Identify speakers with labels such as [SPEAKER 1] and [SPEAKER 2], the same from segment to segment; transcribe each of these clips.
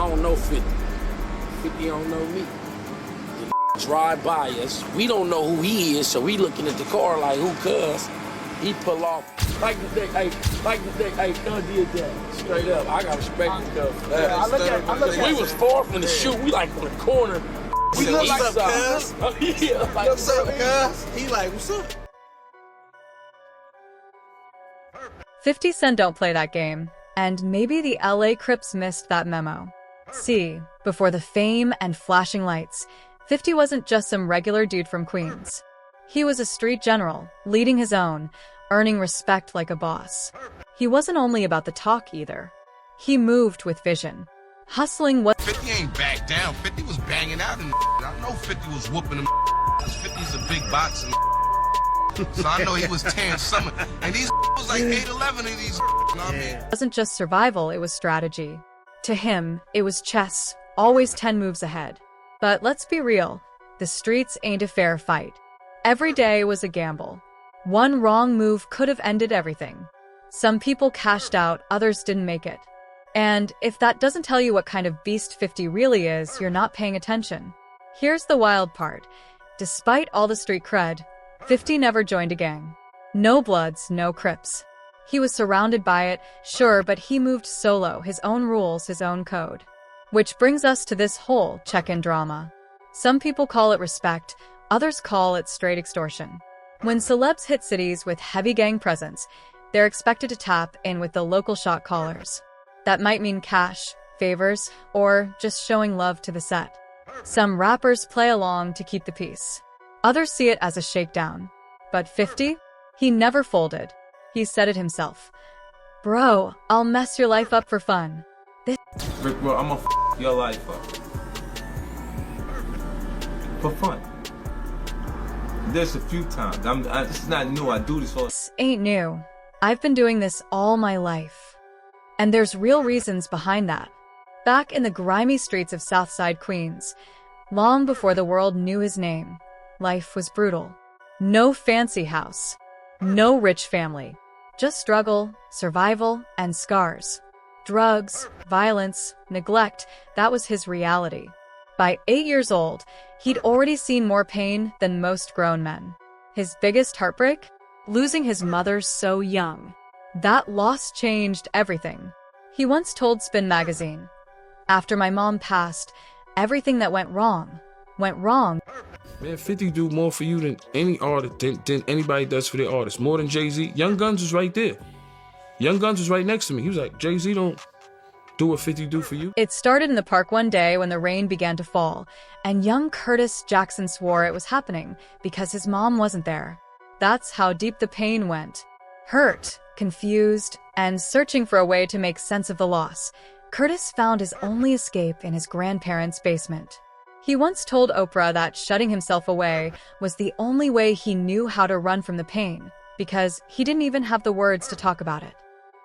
[SPEAKER 1] I don't know 50. 50 don't know me. The drive by us. We don't know who he is, so we looking at the car like, who cuz? He pull off. Like the thing, hey, Thug did that. Straight up. I got respect for Thug.
[SPEAKER 2] I look at
[SPEAKER 1] We was far from the shoot. We like on the corner.
[SPEAKER 2] We look like
[SPEAKER 1] cuz. Yeah, like,
[SPEAKER 2] what's up, cuz? He like, what's up?
[SPEAKER 3] 50 Cent don't play that game, and maybe the LA Crips missed that memo. See, before the fame and flashing lights, 50 wasn't just some regular dude from Queens. He was a street general, leading his own, earning respect like a boss. He wasn't only about the talk either. He moved with vision. Hustling what
[SPEAKER 4] 50 ain't back down. 50 was banging out and I know 50 was whooping them. 50's a big boxing. So I know he was tearing something. And these was like 8-11 of these. You know what I mean?
[SPEAKER 3] It wasn't just survival, it was strategy. To him, it was chess, always 10 moves ahead. But let's be real, the streets ain't a fair fight. Every day was a gamble. One wrong move could have ended everything. Some people cashed out, others didn't make it. And if that doesn't tell you what kind of beast 50 really is, you're not paying attention. Here's the wild part. Despite all the street cred, 50 never joined a gang. No Bloods, no Crips. He was surrounded by it, sure, but he moved solo, his own rules, his own code. Which brings us to this whole check-in drama. Some people call it respect, others call it straight extortion. When celebs hit cities with heavy gang presence, they're expected to tap in with the local shot callers. That might mean cash, favors, or just showing love to the set. Some rappers play along to keep the peace. Others see it as a shakedown. But 50? He never folded. He said it himself. Bro, I'll mess your life up for fun.
[SPEAKER 5] Rick, bro, I'm gonna f your life up. For fun. There's a few times. It's not new. I do this all.
[SPEAKER 3] This ain't new. I've been doing this all my life. And there's real reasons behind that. Back in the grimy streets of Southside Queens, long before the world knew his name, life was brutal. No fancy house. No rich family. Just struggle, survival, and scars. Drugs, violence, neglect, that was his reality. By 8 years old, he'd already seen more pain than most grown men. His biggest heartbreak? Losing his mother so young. That loss changed everything. He once told Spin magazine, "After my mom passed, everything that went wrong, went wrong."
[SPEAKER 1] Man, 50 do more for you than any artist, than anybody does for their artist. More than Jay-Z. Young Guns was right there. Young Guns was right next to me. He was like, Jay-Z don't do what 50 do for you.
[SPEAKER 3] It started in the park one day when the rain began to fall, and young Curtis Jackson swore it was happening because his mom wasn't there. That's how deep the pain went. Hurt, confused, and searching for a way to make sense of the loss, Curtis found his only escape in his grandparents' basement. He once told Oprah that shutting himself away was the only way he knew how to run from the pain, because he didn't even have the words to talk about it.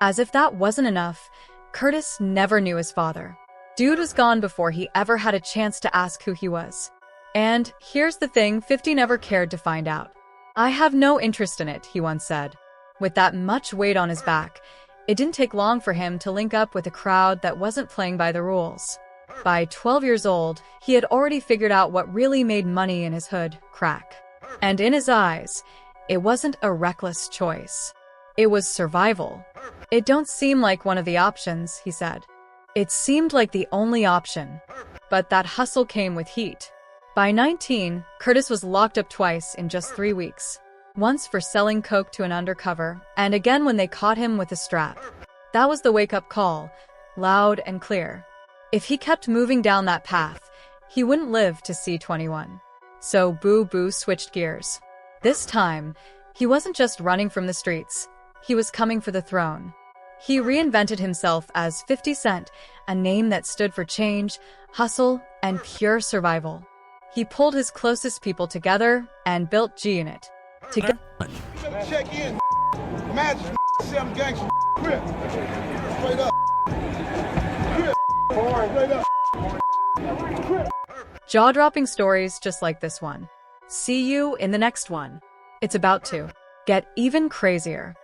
[SPEAKER 3] As if that wasn't enough, Curtis never knew his father. Dude was gone before he ever had a chance to ask who he was. And here's the thing, 50 never cared to find out. "I have no interest in it," he once said. With that much weight on his back, it didn't take long for him to link up with a crowd that wasn't playing by the rules. By 12 years old, he had already figured out what really made money in his hood, crack. And in his eyes, it wasn't a reckless choice. It was survival. "It don't seem like one of the options," he said. It seemed like the only option. But that hustle came with heat. By 19, Curtis was locked up twice in just 3 weeks. Once for selling coke to an undercover, and again when they caught him with a strap. That was the wake-up call, loud and clear. If he kept moving down that path, he wouldn't live to see 21. So Boo Boo switched gears. This time, he wasn't just running from the streets. He was coming for the throne. He reinvented himself as 50 Cent, a name that stood for change, hustle, and pure survival. He pulled his closest people together and built G-Unit.
[SPEAKER 2] Check in, Magic, some gangster, Crips. Straight up. Crips. Straight up. Crips.
[SPEAKER 3] Jaw-dropping stories just like this one. See you in the next one. It's about to get even crazier.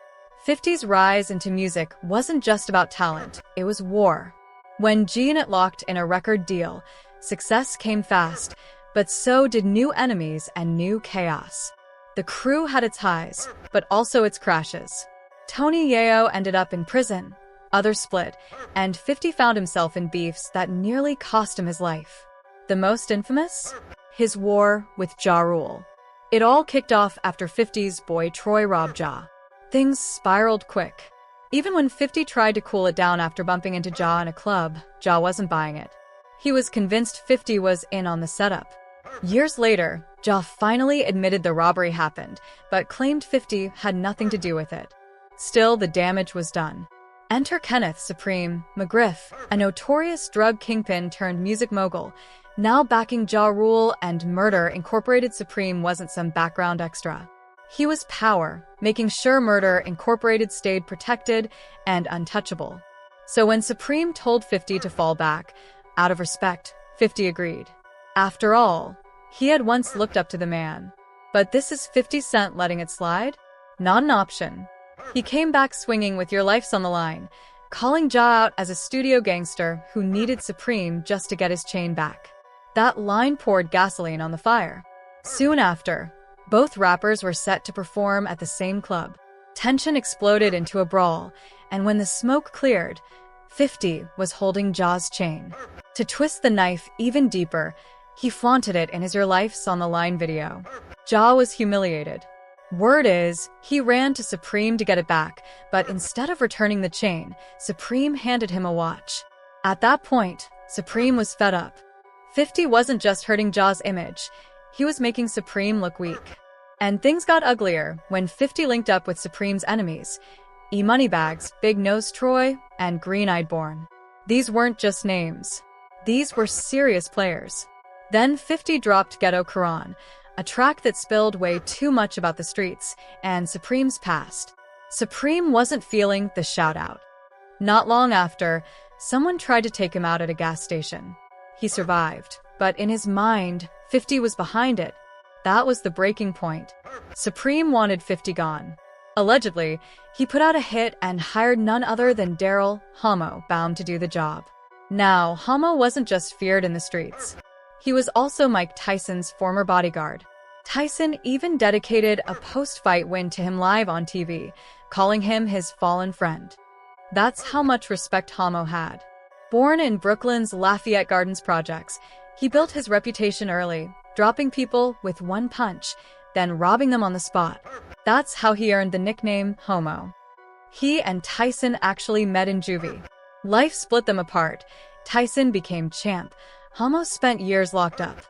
[SPEAKER 3] 50's rise into music wasn't just about talent, it was war. When G-Unit locked in a record deal, success came fast, but so did new enemies and new chaos. The crew had its highs, but also its crashes. Tony Yayo ended up in prison, others split, and 50 found himself in beefs that nearly cost him his life. The most infamous? His war with Ja Rule. It all kicked off after 50's boy Troy robbed Ja. Things spiraled quick. Even when 50 tried to cool it down after bumping into Ja in a club, Ja wasn't buying it. He was convinced 50 was in on the setup. Years later, Ja finally admitted the robbery happened, but claimed 50 had nothing to do with it. Still, the damage was done. Enter Kenneth Supreme McGriff, a notorious drug kingpin turned music mogul, now backing Ja Rule and Murder Incorporated. Supreme wasn't some background extra. He was power, making sure Murder Incorporated stayed protected and untouchable. So when Supreme told 50 to fall back, out of respect, 50 agreed. After all, he had once looked up to the man. But this is 50 Cent letting it slide? Not an option. He came back swinging with your life's on the line, calling Ja out as a studio gangster who needed Supreme just to get his chain back. That line poured gasoline on the fire. Soon after, both rappers were set to perform at the same club. Tension exploded into a brawl, and when the smoke cleared, 50 was holding Ja's chain. To twist the knife even deeper, he flaunted it in his Your Life's on the Line video. Ja was humiliated. Word is, he ran to Supreme to get it back, but instead of returning the chain, Supreme handed him a watch. At that point, Supreme was fed up. 50 wasn't just hurting Ja's image, he was making Supreme look weak. And things got uglier when 50 linked up with Supreme's enemies, E-Moneybags, Big Nose Troy, and Green-Eyed Born. These weren't just names. These were serious players. Then 50 dropped Ghetto Quran, a track that spilled way too much about the streets and Supreme's past. Supreme wasn't feeling the shout-out. Not long after, someone tried to take him out at a gas station. He survived, but in his mind, 50 was behind it. That was the breaking point. Supreme wanted 50 gone. Allegedly, he put out a hit and hired none other than Daryl Homo Baum to do the job. Now, Homo wasn't just feared in the streets. He was also Mike Tyson's former bodyguard. Tyson even dedicated a post-fight win to him live on TV, calling him his fallen friend. That's how much respect Homo had. Born in Brooklyn's Lafayette Gardens projects, he built his reputation early, dropping people with one punch, then robbing them on the spot. That's how he earned the nickname Homo. He and Tyson actually met in juvie. Life split them apart. Tyson became champ. Homo spent years locked up.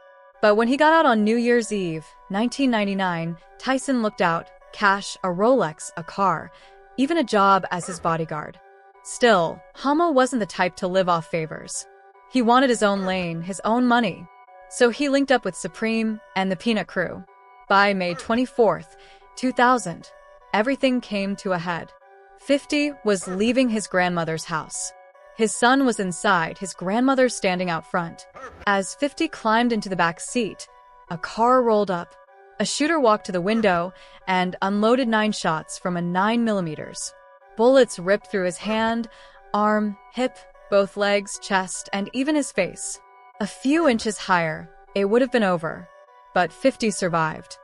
[SPEAKER 3] But when he got out on New Year's Eve, 1999, Tyson looked out, cash, a Rolex, a car, even a job as his bodyguard. Still, Homo wasn't the type to live off favors. He wanted his own lane, his own money. So he linked up with Supreme and the Peanut Crew. By May 24th, 2000, everything came to a head. 50 was leaving his grandmother's house. His son was inside, his grandmother standing out front. As 50 climbed into the back seat, a car rolled up. A shooter walked to the window and unloaded 9 shots from a 9mm. Bullets ripped through his hand, arm, hip, both legs, chest, and even his face. A few inches higher, it would have been over. But 50 survived.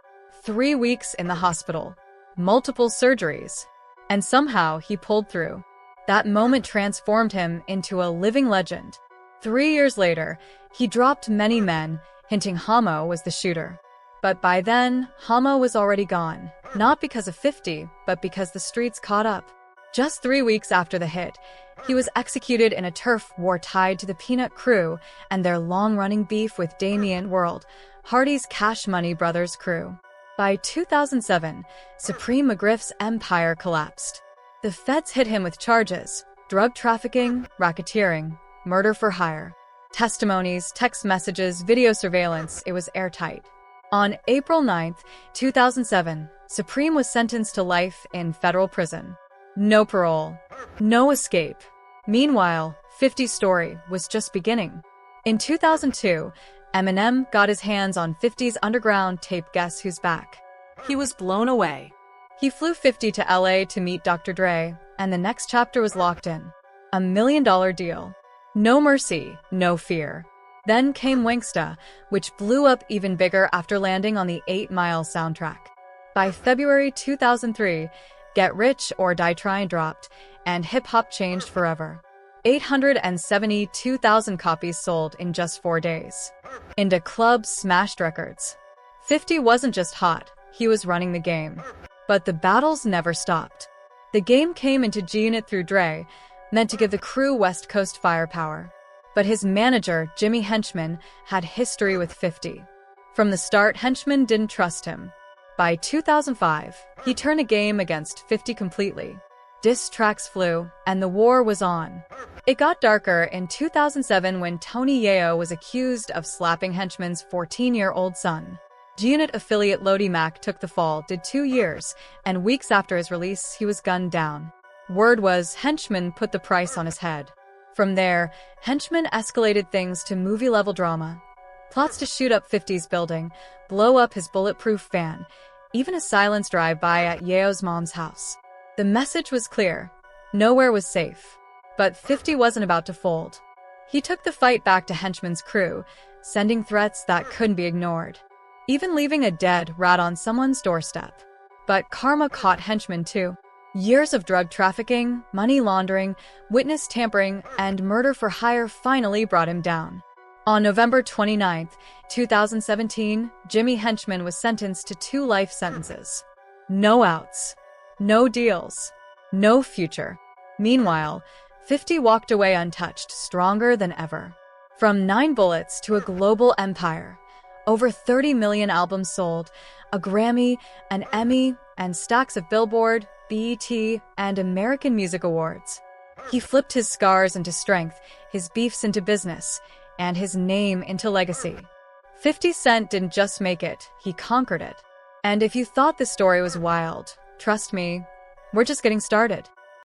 [SPEAKER 3] 3 weeks in the hospital, multiple surgeries, and somehow he pulled through. That moment transformed him into a living legend. 3 years later, he dropped many men, hinting Homo was the shooter. But by then, Homo was already gone, not because of 50, but because the streets caught up. Just 3 weeks after the hit, he was executed in a turf war tied to the Peanut Crew and their long-running beef with Damien World, Hardy's Cash Money Brothers crew. By 2007, Supreme McGriff's empire collapsed. The feds hit him with charges: drug trafficking, racketeering, murder for hire. Testimonies, text messages, video surveillance, it was airtight. On April 9, 2007, Supreme was sentenced to life in federal prison. No parole, no escape. Meanwhile, 50's story was just beginning. In 2002, Eminem got his hands on 50's underground tape Guess Who's Back. He was blown away. He flew 50 to LA to meet Dr. Dre, and the next chapter was locked in. $1 million deal. No mercy, no fear. Then came Wanksta, which blew up even bigger after landing on the 8 Mile soundtrack. By February 2003, Get Rich or Die Trying dropped, and hip-hop changed forever. 872,000 copies sold in just 4 days. Into clubs smashed records. 50 wasn't just hot, he was running the game. But the battles never stopped. The game came into G-Unit through Dre, meant to give the crew West Coast firepower. But his manager, Jimmy Henchman, had history with 50. From the start, Henchman didn't trust him. By 2005, he turned the game against 50 completely. Diss tracks flew, and the war was on. It got darker in 2007 when Tony Yayo was accused of slapping Henchman's 14-year-old son. G-Unit affiliate Lodi Mac took the fall, did 2 years, and weeks after his release, he was gunned down. Word was Henchman put the price on his head. From there, Henchman escalated things to movie-level drama. Plots to shoot up 50's building, blow up his bulletproof van, even a silence drive-by at Yayo's mom's house. The message was clear. Nowhere was safe. But 50 wasn't about to fold. He took the fight back to Henchman's crew, sending threats that couldn't be ignored. Even leaving a dead rat on someone's doorstep. But karma caught Henchman too. Years of drug trafficking, money laundering, witness tampering, and murder for hire finally brought him down. On November 29, 2017, Jimmy Henchman was sentenced to 2 life sentences. No outs. No deals. No future. Meanwhile, 50 walked away untouched, stronger than ever. From 9 bullets to a global empire. Over 30 million albums sold, a Grammy, an Emmy, and stacks of Billboard, BET, and American Music Awards. He flipped his scars into strength, his beefs into business, and his name into legacy. 50 Cent didn't just make it, he conquered it. And if you thought the story was wild, trust me, we're just getting started.